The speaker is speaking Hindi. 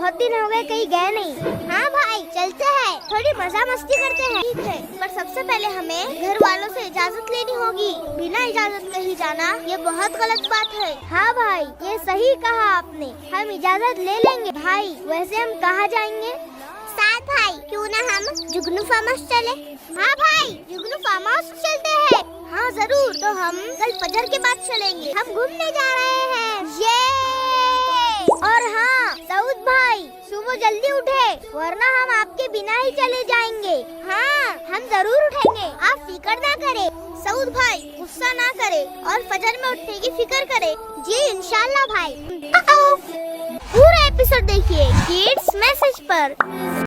बहुत दिन हो गए कहीं गए नहीं। हाँ भाई चलते हैं, थोड़ी मजा मस्ती करते हैं। ठीक है, पर सबसे पहले हमें घर वालों से इजाजत लेनी होगी। बिना इजाजत कहीं जाना ये बहुत गलत बात है। हाँ भाई ये सही कहा आपने, हम इजाजत ले लेंगे। भाई वैसे हम कहाँ जाएंगे? साथ भाई क्यों ना हम जुगनू फार्म हाउस चले? हाँ भाई जुगनू फार्म हाउस चलते हैं। हाँ जरूर, तो हम कल फजर के बाद चलेंगे। हम घूमने जा रहे हैं। ये और हाँ सऊद भाई सुबह जल्दी उठे, वरना हम आपके बिना ही चले जाएंगे। हाँ हम जरूर उठेंगे, आप फिक्र ना करें। सऊद भाई गुस्सा ना करे और फजर में उठने की फिक्र करे। जी इंशाल्लाह भाई। पूरा एपिसोड देखिए किड्स मैसेज पर।